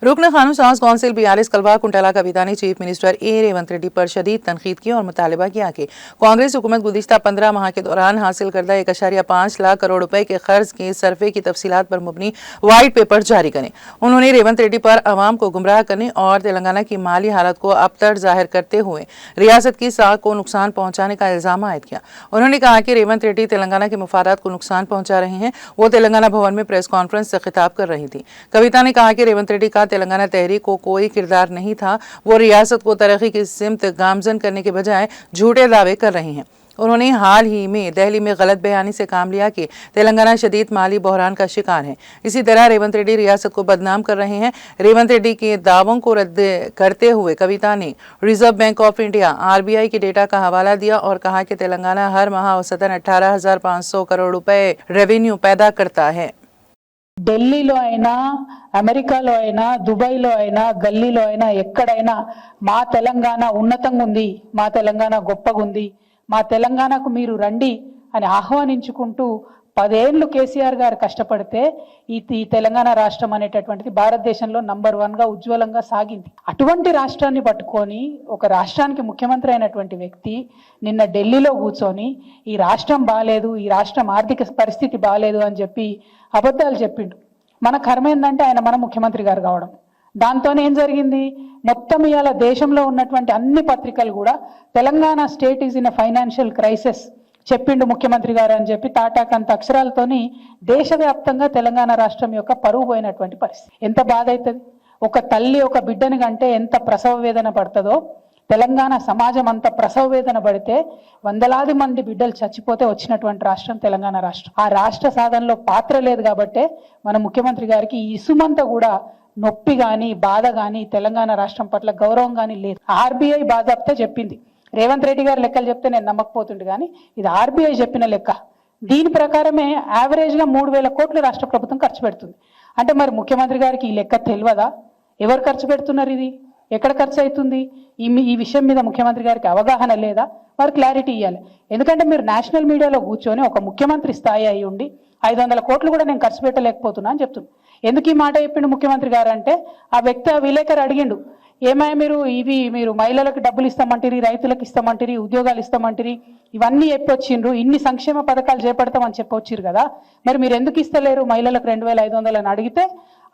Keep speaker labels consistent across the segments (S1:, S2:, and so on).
S1: रुकन खानम साहस council BRS कलवा कुंटला कविता ने चीफ मिनिस्टर ए रेवंत रेड्डी पर शदीद तनकीद की और मुतालबा किया कि कांग्रेस हुकूमत गुज़िश्ता 15 माह के दौरान हासिल करदा 1.5 लाख करोड़ रुपए के खर्च के सर्वे की तफसीलात पर मुबनी वाइट पेपर जारी करें। उन्होंने रेवंत रेड्डी पर अवाम को गुमराह करने और तेलंगाना की माली हालत को अबतर जाहिर करते हुए रियासत की साख को नुकसान पहुंचाने का इल्जाम आयद किया। उन्होंने कहा कि रेवंत रेड्डी तेलंगाना के मुफादात को नुकसान पहुंचा रहे हैं। वो तेलंगाना भवन में प्रेस कॉन्फ्रेंस से खिताब कर रही थी। कविता ने कहा कि रेवंत रेड्डी का तेलंगाना तहरीक को कोई किरदार नहीं था। वो रियासत को तरक्की की सिमत गामजन करने के बजाय झूठे दावे कर रही हैं। उन्होंने हाल ही में दिल्ली में गलत बयानी से काम लिया कि तेलंगाना शदीद माली बहरान का शिकार है। इसी तरह रेवंत रेड्डी रियासत को बदनाम कर रहे हैं। रेवंत रेड्डी के दावों को रद्द करते हुए कविता ने reserve bank of India RBI के डेटा का हवाला दिया और कहा कि तेलंगाना हर माह औसतन 18,500 करोड़ रुपए रेवेन्यू पैदा करता है।
S2: ఢిల్లీలో అయినా అమెరికాలో అయినా దుబాయ్లో అయినా గల్లీలో అయినా ఎక్కడైనా మా తెలంగాణ ఉన్నతంగా ఉంది, మా తెలంగాణ గొప్పగా ఉంది, మా తెలంగాణకు మీరు రండి అని ఆహ్వానించుకుంటూ 10 ఏళ్ళు కేసీఆర్ గారు కష్టపడితే ఈ తెలంగాణ రాష్ట్రం అనేటటువంటిది భారతదేశంలో నంబర్ 1 గా ఉజ్వలంగా సాగింది. అటువంటి రాష్ట్రాన్ని పట్టుకొని ఒక రాష్ట్రానికి ముఖ్యమంత్రి అయినటువంటి వ్యక్తి నిన్న ఢిల్లీలో కూర్చొని ఈ రాష్ట్రం బాలేదు, ఈ రాష్ట్రం ఆర్థిక పరిస్థితి బాలేదు అని చెప్పి అబద్ధాలు చెప్పిండు. మన కర్మ ఏంటంటే ఆయన మన ముఖ్యమంత్రి గారు కావడం. దాంతోనే ఏం జరిగింది, మొత్తం ఇవాళ దేశంలో ఉన్నటువంటి అన్ని పత్రికలు కూడా Telangana state is in a financial crisis చెప్పిండు ముఖ్యమంత్రి గారు అని చెప్పి తాటాకంత అక్షరాలతోని దేశవ్యాప్తంగా తెలంగాణ రాష్ట్రం యొక్క పరువు పోయినటువంటి పరిస్థితి. ఎంత బాధ అవుతుంది. ఒక తల్లి ఒక బిడ్డని కంటే ఎంత ప్రసవ వేదన పడుతుందో తెలంగాణ సమాజం అంత ప్రసవ వేదన పడితే వందలాది మంది బిడ్డలు చచ్చిపోతే వచ్చినటువంటి రాష్ట్రం తెలంగాణ రాష్ట్రం. ఆ రాష్ట్ర సాధనలో పాత్ర లేదు కాబట్టే మన ముఖ్యమంత్రి గారికి ఈ ఇసుమంతా కూడా నొప్పి కానీ బాధ కానీ తెలంగాణ రాష్ట్రం పట్ల గౌరవం కానీ లేదు. RBI బాజాప్తా చెప్పింది. రేవంత్ రెడ్డి గారు లెక్కలు చెప్తే నేను నమ్మకపోతుండే కానీ ఇది RBI చెప్పిన లెక్క. దీని ప్రకారమే యావరేజ్గా 3,000 కోట్లు రాష్ట్ర ప్రభుత్వం ఖర్చు పెడుతుంది. అంటే మరి ముఖ్యమంత్రి గారికి ఈ లెక్క తెలియదా? ఎవరు ఖర్చు పెడుతున్నారు, ఇది ఎక్కడ ఖర్చు అవుతుంది, ఈ విషయం మీద ముఖ్యమంత్రి గారికి అవగాహన లేదా? వారు క్లారిటీ ఇవ్వాలి. ఎందుకంటే మీరు నేషనల్ మీడియాలో కూర్చొని ఒక ముఖ్యమంత్రి స్థాయి అయి ఉండి 500 కోట్లు కూడా నేను ఖర్చు పెట్టలేకపోతున్నా అని చెప్తున్నాను. ఎందుకు ఈ మాట చెప్పిండు ముఖ్యమంత్రి గారు అంటే ఆ వ్యక్తి ఆ విలేకరు అడిగిండు, ఏమయ్య మీరు మహిళలకు డబ్బులు ఇస్తామంటారు, రైతులకు ఇస్తామంటారు, ఉద్యోగాలు ఇస్తామంటారు, ఇవన్నీ చెప్పొచ్చిండ్రు, ఇన్ని సంక్షేమ పథకాలు చేపడతామని చెప్పొచ్చిరు కదా, మరి మీరు ఎందుకు ఇస్తలేరు మహిళలకు 2,500 అని అడిగితే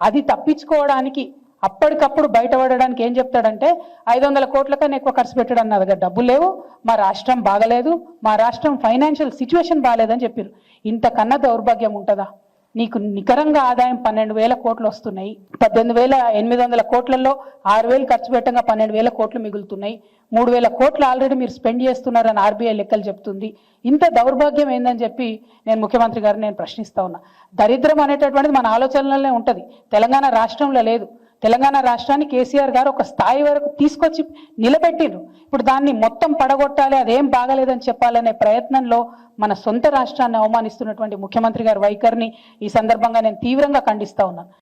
S2: అది తప్పించుకోవడానికి అప్పటికప్పుడు బయటపడడానికి ఏం చెప్తాడంటే 500 కోట్ల కన్నా ఎక్కువ ఖర్చు పెట్టడం నా దగ్గర డబ్బులు లేవు, మా రాష్ట్రం బాగలేదు, మా రాష్ట్రం ఫైనాన్షియల్ సిచ్యువేషన్ బాగాలేదని చెప్పారు. ఇంతకన్నా దౌర్భాగ్యం ఉంటుందా? నీకు నికరంగా ఆదాయం 12,000 కోట్లు వస్తున్నాయి. 18,800 కోట్లలో 6,000 ఖర్చు పెట్టంగా 12,000 కోట్లు మిగులుతున్నాయి. 3,000 కోట్లు ఆల్రెడీ మీరు స్పెండ్ చేస్తున్నారని RBI లెక్కలు చెప్తుంది. ఇంత దౌర్భాగ్యం ఏందని చెప్పి నేను ముఖ్యమంత్రి గారిని నేను ప్రశ్నిస్తా ఉన్నా. దరిద్రం అనేటటువంటిది మన ఆలోచనలనే ఉంటుంది, తెలంగాణ రాష్ట్రంలో లేదు. తెలంగాణ రాష్ట్రాన్ని కేసీఆర్ గారు ఒక స్థాయి వరకు తీసుకొచ్చి నిలబెట్టిండ్రు. ఇప్పుడు దాన్ని మొత్తం పడగొట్టాలి, అదేం బాగలేదని చెప్పాలనే ప్రయత్నంలో మన సొంత రాష్ట్రాన్ని అవమానిస్తున్నటువంటి ముఖ్యమంత్రి గారి వైఖరిని ఈ సందర్భంగా నేను తీవ్రంగా ఖండిస్తా ఉన్నాను.